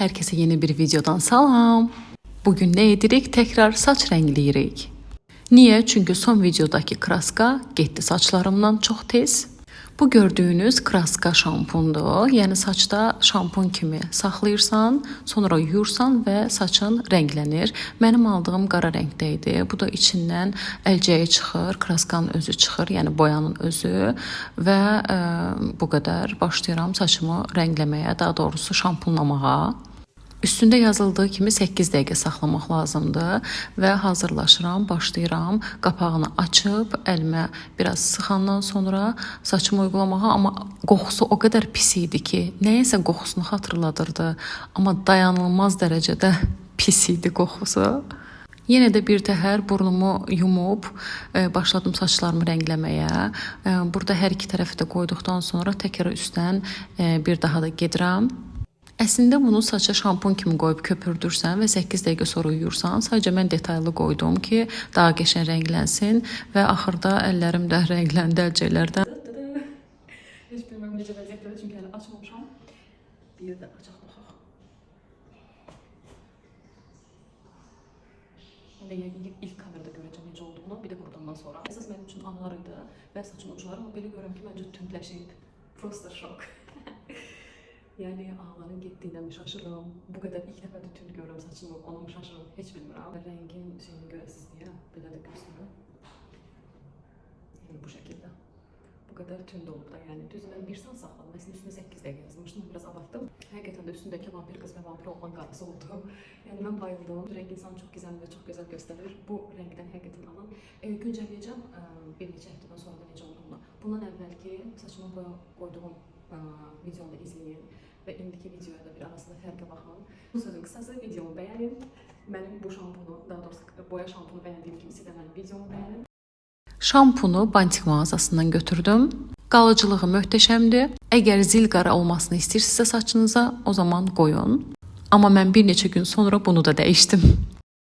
Hər kəsə yeni bir videodan salam. Bugün nə edirik? Təkrar saç rəngləyirik. Niyə? Çünki son videodakı kraska getdi saçlarımdan çox tez. Bu gördüyünüz kraska şampundur. Yəni saçda şampun kimi saxlayırsan, sonra yuyursan və saçın rənglənir. Mənim aldığım qara rəngdə idi. Bu da içindən əlcəyi çıxır, kraskanın özü çıxır, yəni boyanın özü və bu qədər başlayıram saçımı rəngləməyə, daha doğrusu şampunlamağa. Üstündə yazıldığı kimi 8 dəqiqə saxlamaq lazımdır və hazırlaşıram, başlayıram. Qapağını açıb əlimə biraz sıxandan sonra saçımı uygulamağa, amma qoxusu o qədər pis idi ki, nəyəsə qoxusunu xatırladırdı, amma dayanılmaz dərəcədə pis idi qoxusu. Yenə də bir təhər burnumu yumub başladım saçlarımı rəngləməyə. Burada hər iki tərəfi də qoyduqdan sonra təkrar üstdən bir daha da gedirəm. Əslində bunu saça şampun kimi qoyub köpürdürsən və 8 dəqiqə sonra yuyursan. Sadəcə mən detaylı qoydum ki, daha qəşəng rənglənsin və axırda əllərim də rəngləndi əlcəklərdən. Heç bilmirəm necə vəziyyətdə, çünki hələ açmamışam. Bir də açaq baxaq. İlk kamerada görəcəm necə olduğunu, bir də qurudandan sonra. Əsas mənim üçün anlar idi və saçın ucları, amma belə görürəm ki, məncə tündləşib. Prosta şok. Yəni ağların getdiyinə mi şaşırım, bu qədər ilk dəfə də tünd görürəm saçımı, ona mı şaşırım, heç bilmirəm. Rəngin şeyini görəsiniz deyə, belə də göstərim. Yəni bu şəkildə. Bu qədər tünd olub da, yəni düz mən 1 saat saxladım, əslində üstünə 8 dəqiqə yazmışdım, biraz abartdım. Həqiqətən də üstündəki vampir qız və vampir oğlan qarası oldu. Yəni mən bayıldım, rəng insanı çox gizəmli və çox gözəl göstərir. Bu rəngdən həqiqətən alın. Güncəlləyəcəm bir neçə həftədən sonra da necə olduğunu. Bundan əvvəlki saçımı qoyduğum videonu da izləyin və indiki videoya da bir arasında fərqə baxın. Bu sözün qısası videomu bəyənin. Mənim bu şampunu, daha doğrusu boya şampunu bəyəndiyim kimi siz də mənim videomu bəyənin. Şampunu Bantik mağazasından götürdüm. Qalıcılığı möhtəşəmdir. Əgər zil qara olmasını istəyirsinizsə saçınıza, o zaman qoyun. Amma mən bir neçə gün sonra bunu da dəyişdim.